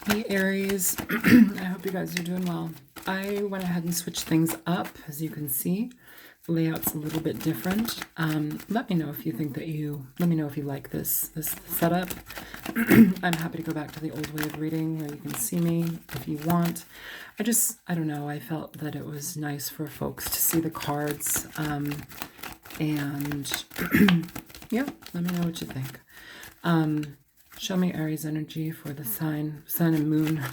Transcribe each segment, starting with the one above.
Hey Aries, I hope you guys are doing well. I went ahead and switched things up. As you can see, the layout's a little bit different. Let me know if you think that let me know if you like this setup. I'm happy to go back to the old way of reading where you can see me if you want. I don't know, I felt that it was nice for folks to see the cards. And yeah, let me know what you think. Show me Aries energy for the sun and moon.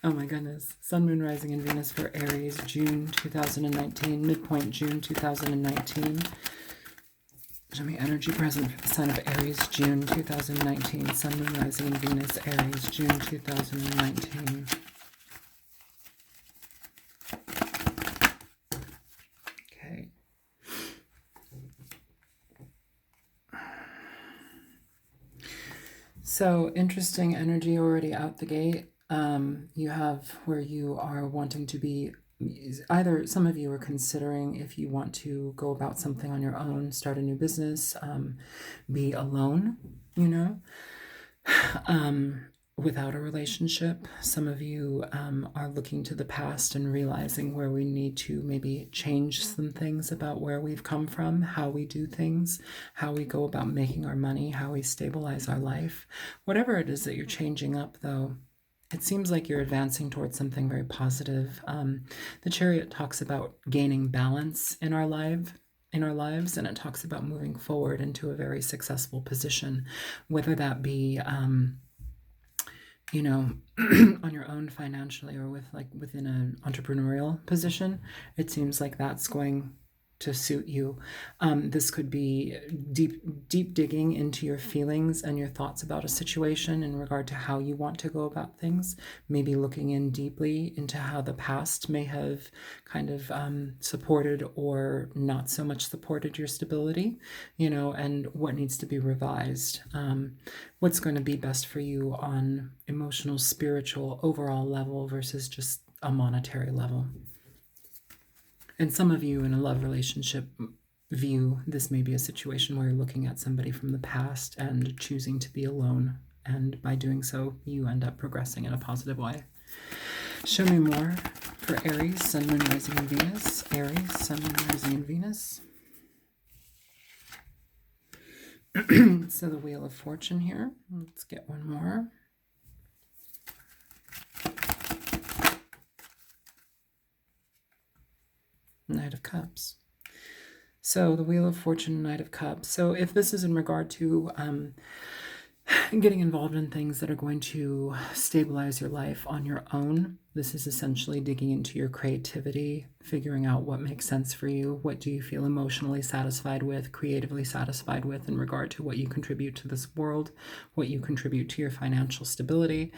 Oh my goodness. Sun, moon, rising, and Venus for Aries, June 2019, midpoint June 2019. Show me energy present for the sign of Aries, June 2019, sun, moon, rising, and Venus, Aries, June 2019. Okay. So interesting energy already out the gate. You have where you are wanting to be, either some of you are considering if you want to go about something on your own, start a new business, be alone, you know, without a relationship. Some of you are looking to the past and realizing where we need to maybe change some things about where we've come from, how we do things, how we go about making our money, how we stabilize our life. Whatever it is that you're changing up, though, it seems like you're advancing towards something very positive. The Chariot talks about gaining balance in our lives, and it talks about moving forward into a very successful position, whether that be on your own financially or within an entrepreneurial position. It seems like that's going to suit you. This could be deep digging into your feelings and your thoughts about a situation in regard to how you want to go about things, maybe looking in deeply into how the past may have kind of supported or not so much supported your stability, and what needs to be revised. What's going to be best for you on emotional, spiritual, overall level versus just a monetary level. And some of you in a love relationship view, this may be a situation where you're looking at somebody from the past and choosing to be alone. And by doing so, you end up progressing in a positive way. Show me more for Aries, Sun, Moon, Rising, and Venus. Aries, Sun, Moon, Rising, and Venus. So the Wheel of Fortune here. Let's get one more. Knight of Cups. So the Wheel of Fortune, Knight of Cups. So if this is in regard to getting involved in things that are going to stabilize your life on your own, this is essentially digging into your creativity, figuring out what makes sense for you, what do you feel emotionally satisfied with, creatively satisfied with in regard to what you contribute to this world, what you contribute to your financial stability,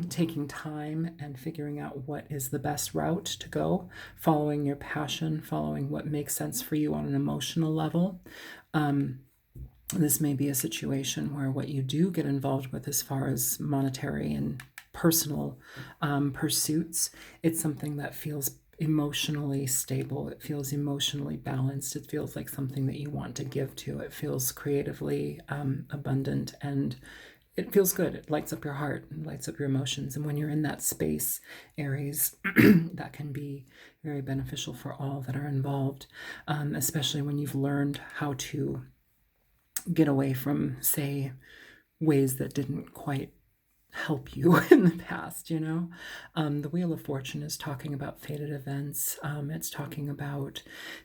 taking time and figuring out what is the best route to go, following your passion, following what makes sense for you on an emotional level. This may be a situation where what you do get involved with as far as monetary and personal pursuits, it's something that feels emotionally stable. It feels emotionally balanced. It feels like something that you want to give to. It feels creatively abundant, and it feels good. It lights up your heart, it lights up your emotions. And when you're in that space, Aries, that can be very beneficial for all that are involved, especially when you've learned how to get away from, say, ways that didn't quite help you in the past, The Wheel of Fortune is talking about fated events. It's talking about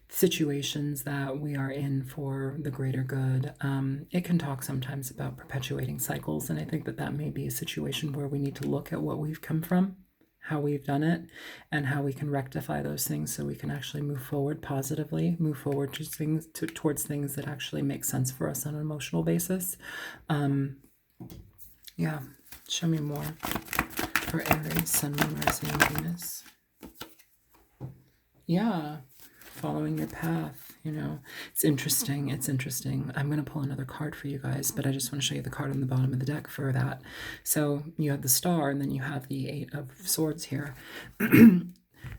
situations that we are in for the greater good. It can talk sometimes about perpetuating cycles, and I think that may be a situation where we need to look at what we've come from, how we've done it, and how we can rectify those things so we can actually move forward positively, move forward towards things that actually make sense for us on an emotional basis. Yeah, show me more for Aries, Sun, Moon, Rising, and Venus. Yeah, following your path, it's interesting. I'm going to pull another card for you guys, but I just want to show you the card on the bottom of the deck for that. So you have the Star, and then you have the Eight of Swords here.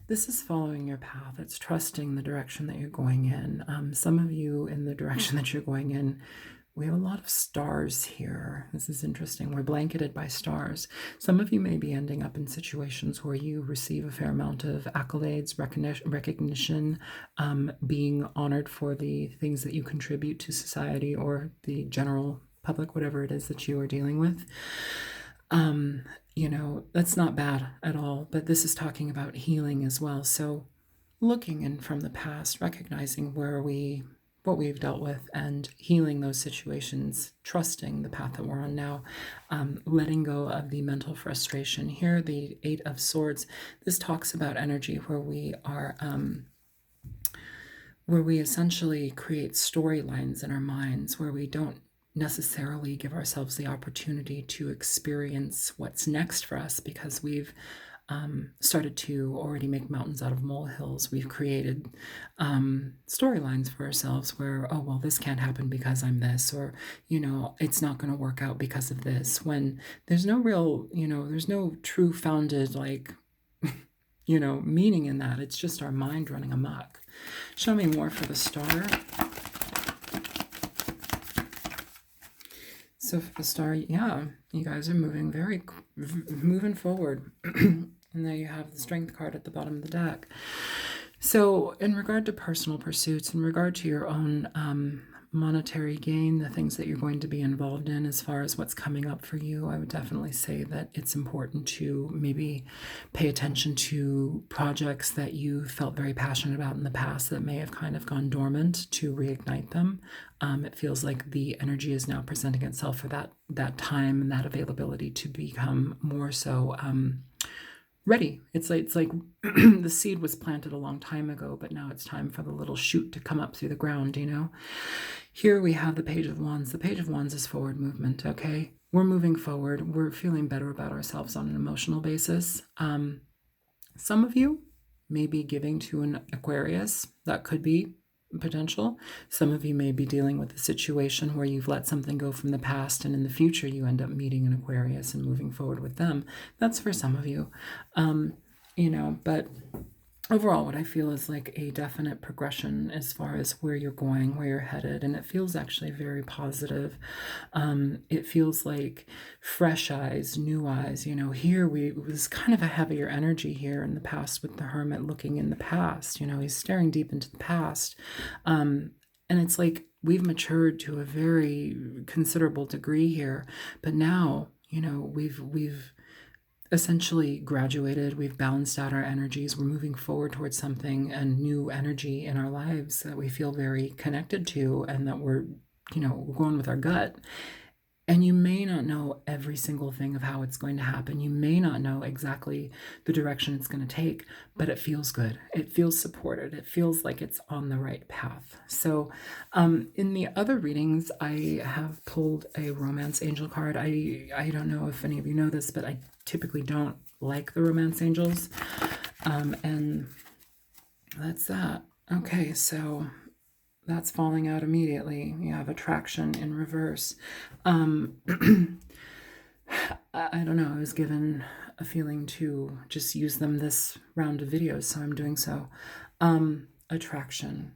This is following your path. It's trusting the direction that you're going in. Some of you in the direction that you're going in we have a lot of stars here. This is interesting. We're blanketed by stars. Some of you may be ending up in situations where you receive a fair amount of accolades, recognition, being honored for the things that you contribute to society or the general public, whatever it is that you are dealing with. That's not bad at all, but this is talking about healing as well. So looking in from the past, recognizing what we've dealt with and healing those situations, trusting the path that we're on now, letting go of the mental frustration. Here, the Eight of Swords, this talks about energy where we are, where we essentially create storylines in our minds, where we don't necessarily give ourselves the opportunity to experience what's next for us because we've started to already make mountains out of molehills. We've created storylines for ourselves where, oh, well, this can't happen because I'm this, or, it's not going to work out because of this, when there's no real, there's no true founded, meaning in that. It's just our mind running amok. Show me more for the star. So for the star, yeah, you guys are moving forward. And there you have the Strength card at the bottom of the deck. So in regard to personal pursuits, in regard to your own monetary gain, the things that you're going to be involved in as far as what's coming up for you, I would definitely say that it's important to maybe pay attention to projects that you felt very passionate about in the past that may have kind of gone dormant, to reignite them. It feels like the energy is now presenting itself for that time and that availability to become more so ready. It's like the seed was planted a long time ago, but now it's time for the little shoot to come up through the ground, Here we have the Page of Wands. The Page of Wands is forward movement, okay? We're moving forward. We're feeling better about ourselves on an emotional basis. Some of you may be giving to an Aquarius. That could be potential. Some of you may be dealing with a situation where you've let something go from the past, and in the future you end up meeting an Aquarius and moving forward with them. That's for some of you. But overall, what I feel is like a definite progression as far as where you're going, where you're headed, and it feels actually very positive. It feels like fresh eyes, new eyes. Here it was kind of a heavier energy here in the past with the Hermit looking in the past. He's staring deep into the past. And it's like we've matured to a very considerable degree here, but now, we've essentially graduated. We've balanced out our energies. We're moving forward towards something, a new energy in our lives that we feel very connected to, and that we're going with our gut. And you may not know every single thing of how it's going to happen. You may not know exactly the direction it's going to take, but it feels good. It feels supported. It feels like it's on the right path. So in the other readings, I have pulled a Romance Angel card. I don't know if any of you know this, but I typically don't like the Romance Angels. And that's that. Okay, so that's falling out immediately. You have Attraction in reverse. I don't know. I was given a feeling to just use them this round of videos, so I'm doing so. Attraction.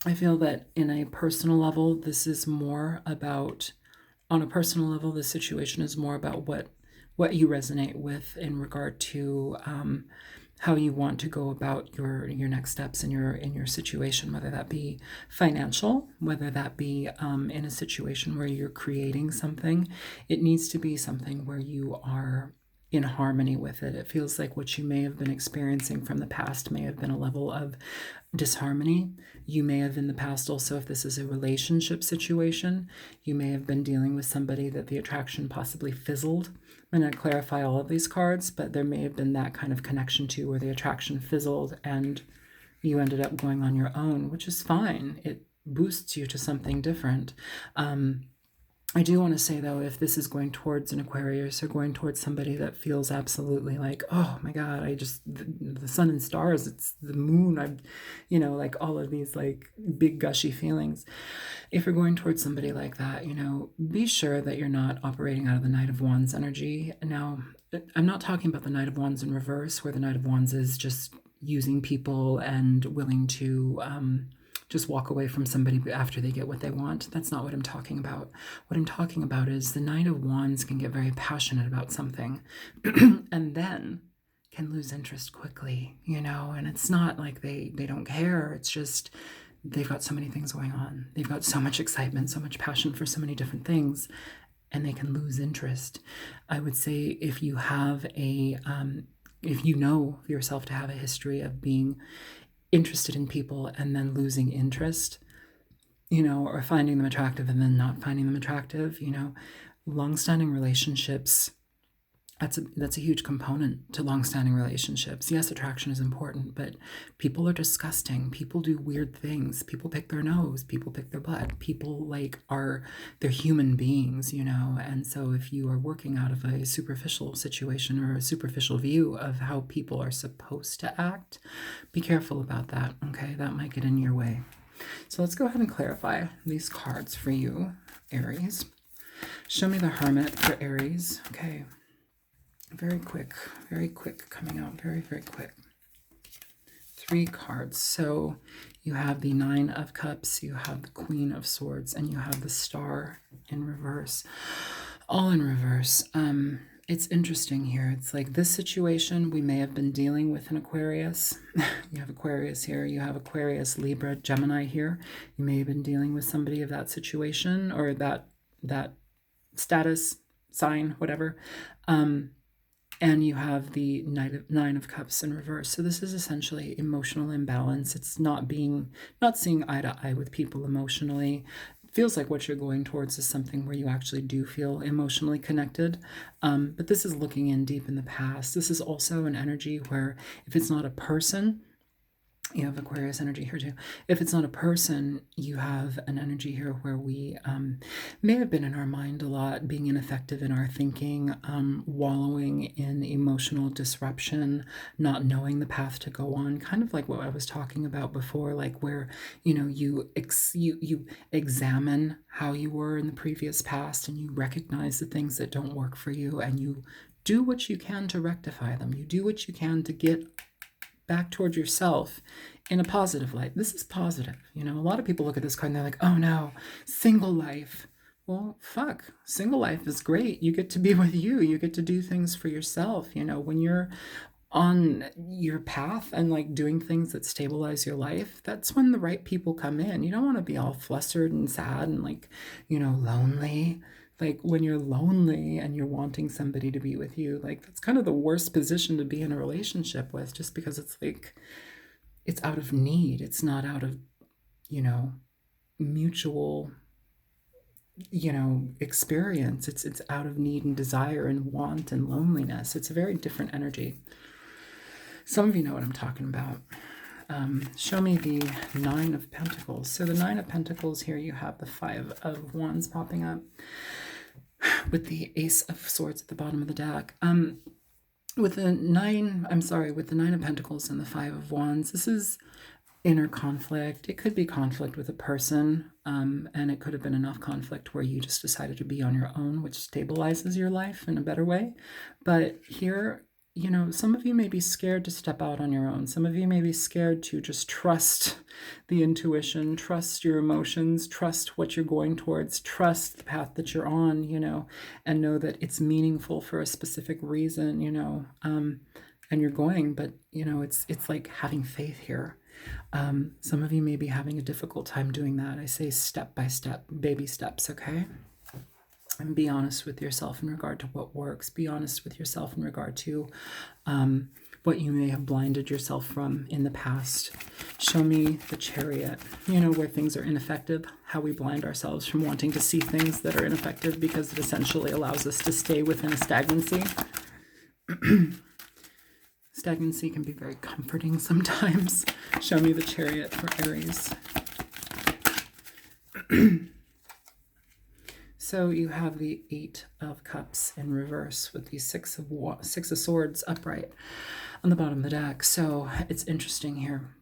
I feel that in a personal level, this is more about, on a personal level, this situation is more about what you resonate with in regard to how you want to go about your next steps in your situation, whether that be financial, whether that be in a situation where you're creating something. It needs to be something where you are in harmony with it. It feels like what you may have been experiencing from the past may have been a level of disharmony. You may have in the past also, if this is a relationship situation, you may have been dealing with somebody that the attraction possibly fizzled. I'm going to clarify all of these cards, but there may have been that kind of connection too, where the attraction fizzled and you ended up going on your own, which is fine. It boosts you to something different. I do want to say, though, if this is going towards an Aquarius or going towards somebody that feels absolutely like, oh my God, the sun and stars, it's the moon, like all of these like big gushy feelings. If you're going towards somebody like that, be sure that you're not operating out of the Knight of Wands energy. Now, I'm not talking about the Knight of Wands in reverse, where the Knight of Wands is just using people and willing to just walk away from somebody after they get what they want. That's not what I'm talking about. What I'm talking about is the Knight of Wands can get very passionate about something and then can lose interest quickly, and it's not like they don't care. It's just they've got so many things going on. They've got so much excitement, so much passion for so many different things, and they can lose interest. I would say if you have if you know yourself to have a history of being interested in people and then losing interest, or finding them attractive and then not finding them attractive, long-standing relationships, that's a huge component to long-standing relationships. Yes, attraction is important, but people are disgusting. People do weird things. People pick their nose. People pick their butt. People they're human beings, And so if you are working out of a superficial situation or a superficial view of how people are supposed to act, be careful about that, okay? That might get in your way. So let's go ahead and clarify these cards for you, Aries. Show me the Hermit for Aries, okay? Very quick coming out, very, very quick. 3 cards. So you have the 9 of Cups, you have the Queen of Swords, and you have the Star in reverse. All in reverse. It's interesting here. It's like this situation we may have been dealing with an Aquarius. You have Aquarius here. You have Aquarius, Libra, Gemini here. You may have been dealing with somebody of that situation or that status, sign, whatever. And you have the 9 of Cups in reverse. So this is essentially emotional imbalance. It's not seeing eye to eye with people emotionally. It feels like what you're going towards is something where you actually do feel emotionally connected. But this is looking in deep in the past. This is also an energy where if it's not a person, you have Aquarius energy here too. If it's not a person, you have an energy here where we may have been in our mind a lot, being ineffective in our thinking, wallowing in emotional disruption, not knowing the path to go on, kind of like what I was talking about before, like where, you examine how you were in the previous past and you recognize the things that don't work for you and you do what you can to rectify them. You do what you can to get back toward yourself in a positive light. This is positive. A lot of people look at this card and they're like, oh no, single life. Well, fuck, single life is great. You get to be with you. You get to do things for yourself. When you're on your path and doing things that stabilize your life, that's when the right people come in. You don't want to be all flustered and sad and lonely. When you're lonely and you're wanting somebody to be with you, that's kind of the worst position to be in a relationship with, just because it's out of need. It's not out of, mutual, experience. It's out of need and desire and want and loneliness. It's a very different energy. Some of you know what I'm talking about. Show me the 9 of Pentacles. So the 9 of Pentacles here, you have the 5 of Wands popping up with the Ace of Swords at the bottom of the deck. With the 9 of Pentacles and the 5 of Wands, this is inner conflict. It could be conflict with a person, and it could have been enough conflict where you just decided to be on your own, which stabilizes your life in a better way. But here, some of you may be scared to step out on your own. Some of you may be scared to just trust the intuition, trust your emotions, trust what you're going towards, trust the path that you're on, and know that it's meaningful for a specific reason, and you're going, but, it's like having faith here. Some of you may be having a difficult time doing that. I say step by step, baby steps, okay? And be honest with yourself in regard to what works. Be honest with yourself in regard to what you may have blinded yourself from in the past. Show me the Chariot, where things are ineffective, how we blind ourselves from wanting to see things that are ineffective because it essentially allows us to stay within a stagnancy. Stagnancy can be very comforting sometimes. Show me the Chariot for Aries. So you have the 8 of Cups in reverse with the 6 of Swords upright on the bottom of the deck. So it's interesting here.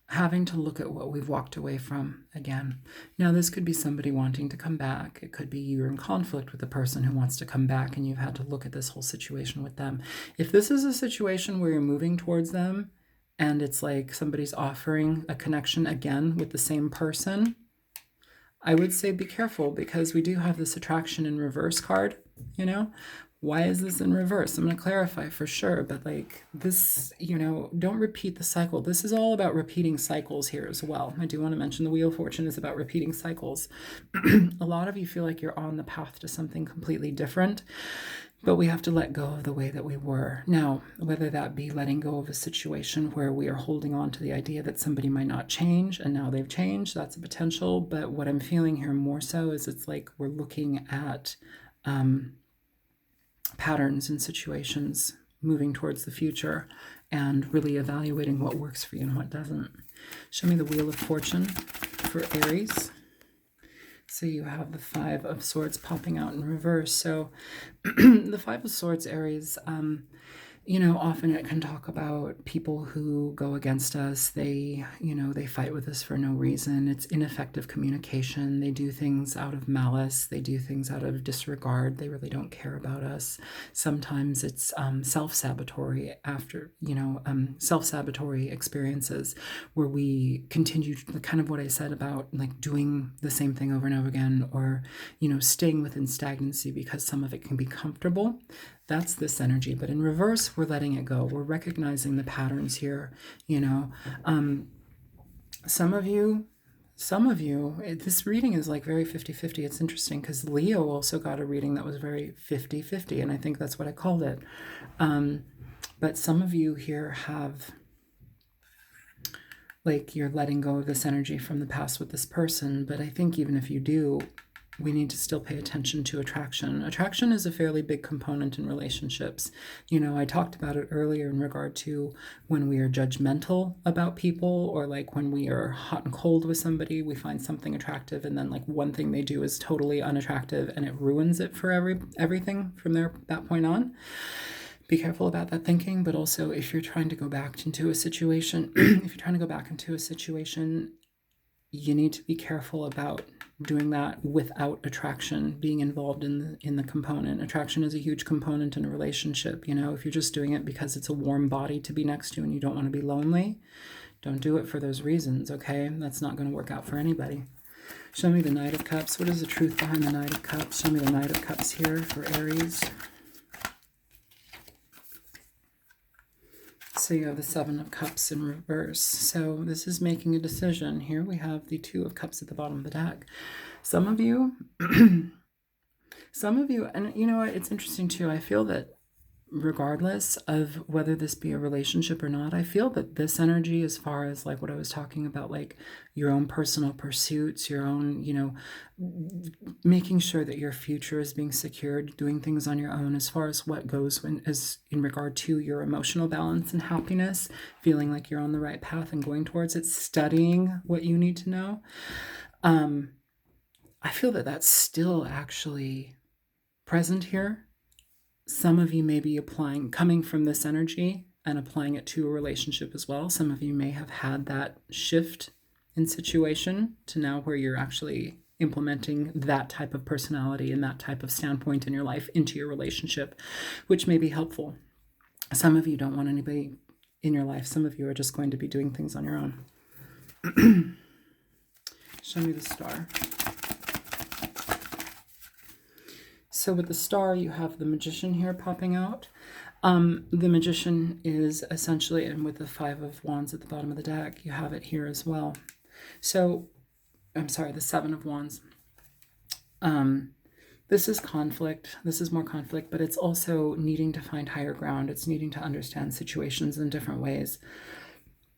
Having to look at what we've walked away from again. Now, this could be somebody wanting to come back. It could be you're in conflict with a person who wants to come back and you've had to look at this whole situation with them. If this is a situation where you're moving towards them and it's like somebody's offering a connection again with the same person, I would say be careful, because we do have this attraction in reverse card, you know? Why is this in reverse? I'm going to clarify for sure, but like this, don't repeat the cycle. This is all about repeating cycles here as well. I do want to mention the Wheel of Fortune is about repeating cycles. A lot of you feel like you're on the path to something completely different, but we have to let go of the way that we were. Now, whether that be letting go of a situation where we are holding on to the idea that somebody might not change and now they've changed, that's a potential. But what I'm feeling here more so is it's like we're looking at patterns and situations moving towards the future and really evaluating what works for you and what doesn't. Show me the Wheel of Fortune for Aries. So you have the Five of Swords popping out in reverse. So the Five of Swords, Aries, often it can talk about people who go against us. They fight with us for no reason. It's ineffective communication. They do things out of malice. They do things out of disregard. They really don't care about us. Sometimes it's self-sabotatory self-sabotatory experiences where we continue kind of what I said about like doing the same thing over and over again, or, staying within stagnancy because some of it can be comfortable. That's this energy. But in reverse, we're letting it go. We're recognizing the patterns here. Some of you, this reading is like very 50-50. It's interesting because Leo also got a reading that was very 50-50, and I think that's what I called it. But some of you here have, like, you're letting go of this energy from the past with this person. But I think even if you do, we need to still pay attention to attraction. Attraction is a fairly big component in relationships. I talked about it earlier in regard to when we are judgmental about people, or like when we are hot and cold with somebody, we find something attractive and then like one thing they do is totally unattractive and it ruins it for everything from that point on. Be careful about that thinking. But also, if you're trying to go back into a situation, you need to be careful about doing that without attraction being involved in the component. Attraction is a huge component in a relationship. If you're just doing it because it's a warm body to be next to and you don't want to be lonely, don't do it for those reasons, okay? That's not going to work out for anybody. Show me the Knight of Cups. What is the truth behind the Knight of Cups? Show me the Knight of Cups here for Aries. So you have the Seven of Cups in reverse. So this is making a decision. Here we have the Two of Cups at the bottom of the deck. Some of you, and you know what, it's interesting too. I feel that regardless of whether this be a relationship or not, I feel that this energy, as far as like what I was talking about, like your own personal pursuits, your own, making sure that your future is being secured, doing things on your own, as far as what goes as in regard to your emotional balance and happiness, feeling like you're on the right path and going towards it, studying what you need to know. I feel that that's still actually present here. Some of you may be coming from this energy and applying it to a relationship as well. Some of you may have had that shift in situation to now where you're actually implementing that type of personality and that type of standpoint in your life into your relationship, which may be helpful. Some of you don't want anybody in your life. Some of you are just going to be doing things on your own. Show me the Star. So with the Star, you have the Magician here popping out. The Magician is essentially, and with the Five of Wands at the bottom of the deck, you have it here as well. So, I'm sorry, the Seven of Wands. This is conflict. This is more conflict, but it's also needing to find higher ground. It's needing to understand situations in different ways.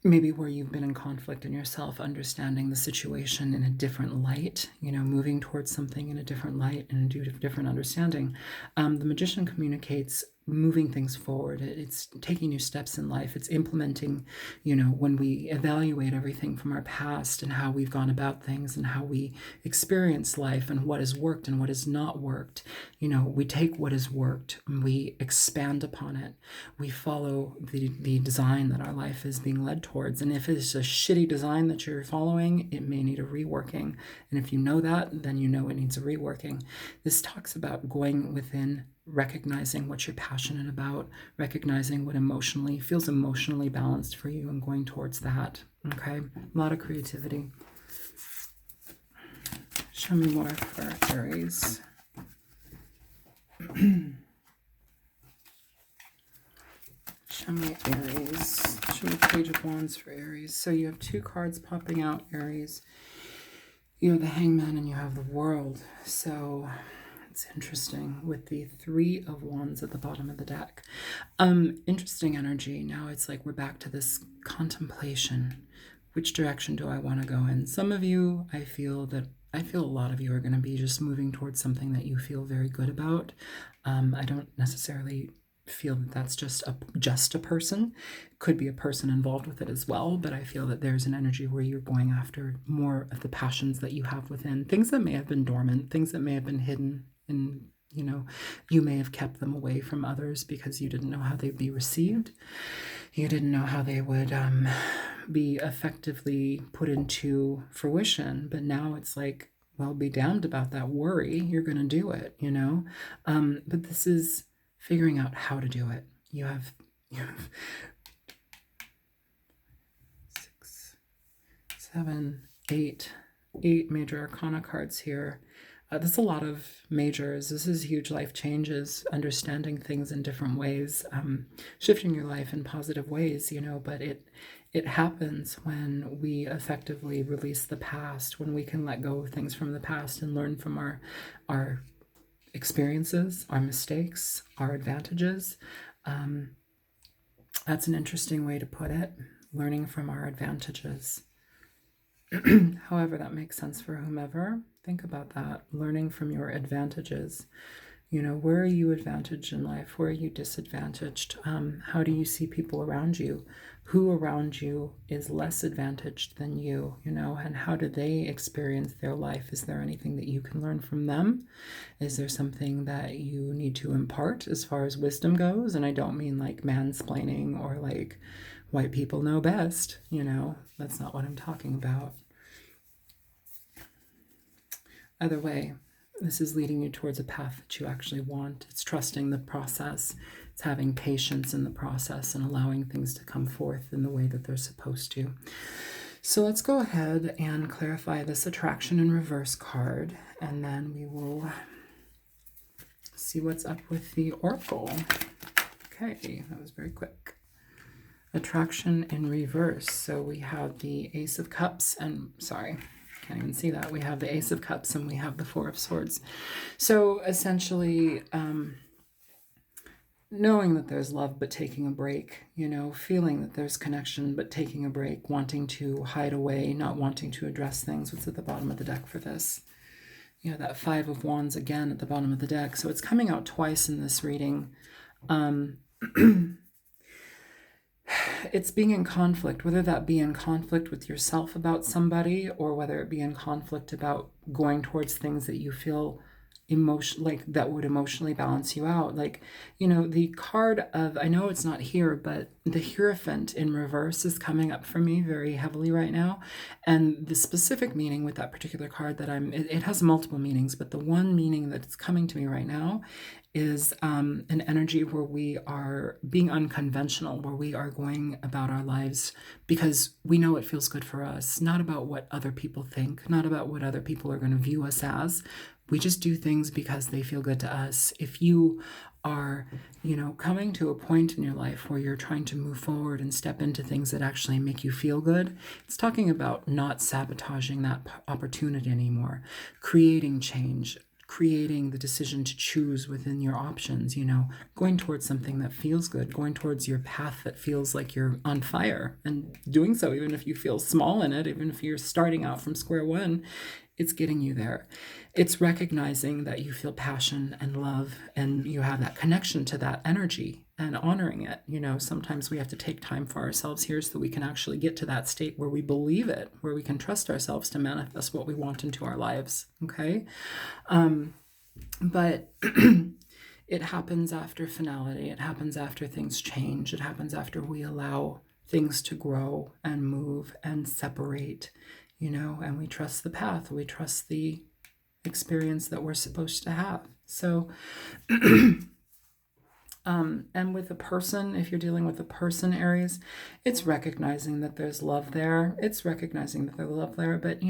Maybe where you've been in conflict in yourself, understanding the situation in a different light, moving towards something in a different light and a different understanding. The Magician communicates moving things forward. It's taking new steps in life. It's implementing, when we evaluate everything from our past and how we've gone about things and how we experience life and what has worked and what has not worked. We take what has worked and we expand upon it. We follow the design that our life is being led towards. And if it's a shitty design that you're following, it may need a reworking. And if you know that, then you know it needs a reworking. This talks about going within recognizing what you're passionate about, recognizing what feels emotionally balanced for you, and going towards that. Okay, a lot of creativity. Show me more for Aries. Show me Aries. Show me Page of Wands for Aries. So you have 2 cards popping out, Aries. You have the Hangman and you have the World. So it's interesting with the 3 of Wands at the bottom of the deck. Interesting energy. Now it's like we're back to this contemplation. Which direction do I want to go in? Some of you, I feel a lot of you are going to be just moving towards something that you feel very good about. I don't necessarily feel that that's just a person. Could be a person involved with it as well, but I feel that there's an energy where you're going after more of the passions that you have within, things that may have been dormant, things that may have been hidden, and you may have kept them away from others because you didn't know how they'd be received. You didn't know how they would be effectively put into fruition, but now it's like, well, be damned about that worry. You're going to do it, but this is figuring out how to do it. You have 6, 7, 8 major arcana cards here. This is a lot of majors. This is huge life changes, understanding things in different ways, shifting your life in positive ways, but it happens when we effectively release the past, when we can let go of things from the past and learn from our experiences, our mistakes, our advantages. That's an interesting way to put it, learning from our advantages. However that makes sense for whomever. Think about that, learning from your advantages. Where are you advantaged in life? Where are you disadvantaged? How do you see people around you? Who around you is less advantaged than you, and how do they experience their life? Is there anything that you can learn from them? Is there something that you need to impart as far as wisdom goes? And I don't mean like mansplaining or like white people know best, that's not what I'm talking about. Either way, this is leading you towards a path that you actually want. It's trusting the process. It's having patience in the process and allowing things to come forth in the way that they're supposed to. So let's go ahead and clarify this attraction in reverse card, and then we will see what's up with the oracle. Okay, that was very quick. Attraction in reverse. So we have the Ace of Cups and, sorry, can't even see that. We have the Ace of Cups and we have the Four of Swords. So essentially, knowing that there's love but taking a break, feeling that there's connection but taking a break, wanting to hide away, not wanting to address things. What's at the bottom of the deck for this? That 5 of Wands again at the bottom of the deck. So it's coming out twice in this reading. It's being in conflict, whether that be in conflict with yourself about somebody or whether it be in conflict about going towards things that you feel that would emotionally balance you out. The card of, I know it's not here, but the Hierophant in reverse is coming up for me very heavily right now. And the specific meaning with that particular card it has multiple meanings, but the one meaning that's coming to me right now is an energy where we are being unconventional, where we are going about our lives because we know it feels good for us, not about what other people think, not about what other people are going to view us as. We just do things because they feel good to us. If you are, coming to a point in your life where you're trying to move forward and step into things that actually make you feel good, it's talking about not sabotaging that opportunity anymore, creating change, creating the decision to choose within your options, going towards something that feels good, going towards your path that feels like you're on fire, and doing so even if you feel small in it, even if you're starting out from square one, it's getting you there. It's recognizing that you feel passion and love and you have that connection to that energy and honoring it. Sometimes we have to take time for ourselves here so that we can actually get to that state where we believe it, where we can trust ourselves to manifest what we want into our lives. Okay. But it happens after finality. It happens after things change. It happens after we allow things to grow and move and separate, and we trust the path. We trust the experience that we're supposed to have. So And with a person, if you're dealing with a person, Aries, it's recognizing that there's love there. It's recognizing that there's love there. But,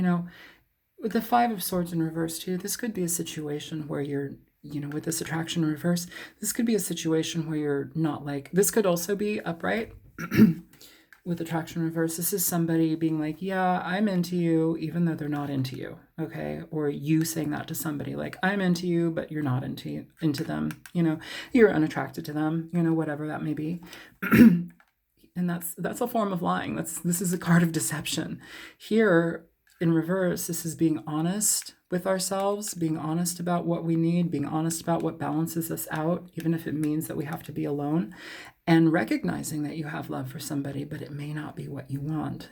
with the Five of Swords in reverse, too, this could be a situation where you're, with this attraction in reverse, this could be a situation where you're not like, this could also be upright. With attraction reverse, this is somebody being like, yeah, I'm into you, even though they're not into you, okay? Or you saying that to somebody, like, I'm into you, but you're not into them, you're unattracted to them, whatever that may be. And that's a form of lying. This is a card of deception. Here, in reverse, this is being honest with ourselves, being honest about what we need, being honest about what balances us out, even if it means that we have to be alone, and recognizing that you have love for somebody, but it may not be what you want,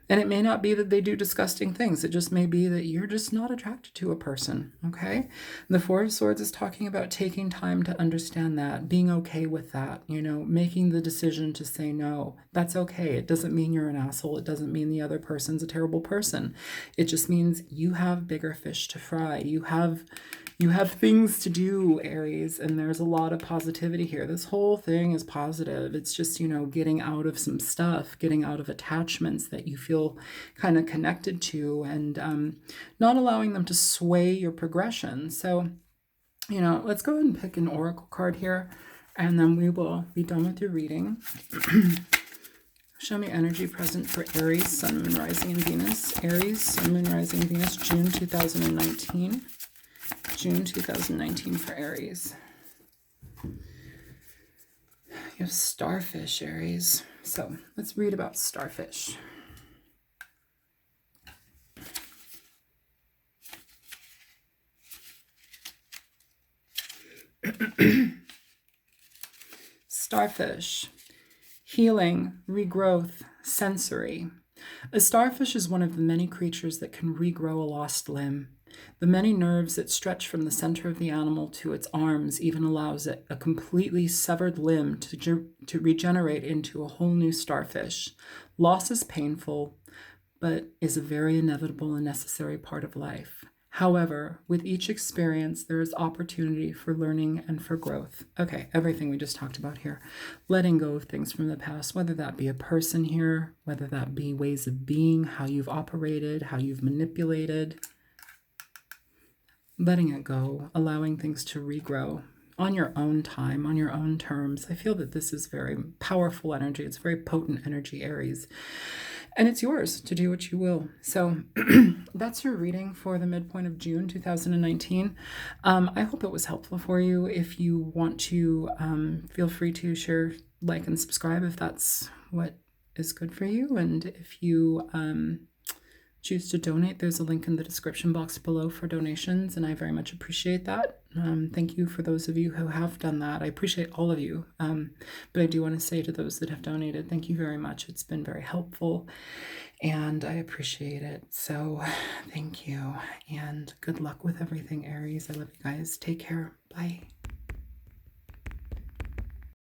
And it may not be that they do disgusting things. It just may be that you're just not attracted to a person, okay? The Four of Swords is talking about taking time to understand that, being okay with that, making the decision to say no. That's okay. It doesn't mean you're an asshole. It doesn't mean the other person's a terrible person. It just means you have bigger fish to fry. You have things to do, Aries, and there's a lot of positivity here. This whole thing is positive. It's just, getting out of some stuff, getting out of attachments that you feel kind of connected to, and not allowing them to sway your progression. So, let's go ahead and pick an oracle card here, and then we will be done with your reading. Show me energy present for Aries, Sun, Moon, Rising, and Venus. Aries, Sun, Moon, Rising, and Venus, June 2019. June 2019 for Aries. You have Starfish, Aries. So let's read about Starfish. Starfish. Healing, regrowth, sensory. A starfish is one of the many creatures that can regrow a lost limb. The many nerves that stretch from the center of the animal to its arms even allows it a completely severed limb to regenerate into a whole new starfish. Loss is painful, but is a very inevitable and necessary part of life. However, with each experience, there is opportunity for learning and for growth. Okay, everything we just talked about here. Letting go of things from the past, whether that be a person here, whether that be ways of being, how you've operated, how you've manipulated. Letting it go, allowing things to regrow on your own time, on your own terms. I feel that this is very powerful energy. It's very potent energy, Aries. And it's yours to do what you will. So that's your reading for the midpoint of June 2019. I hope it was helpful for you. If you want to, feel free to share, like, and subscribe if that's what is good for you. And if you choose to donate, there's a link in the description box below for donations, and I very much appreciate that. Thank you for those of you who have done that. I appreciate all of you, but I do want to say to those that have donated, thank you very much. It's been very helpful, and I appreciate it. So thank you, and good luck with everything, Aries. I love you guys. Take care. Bye.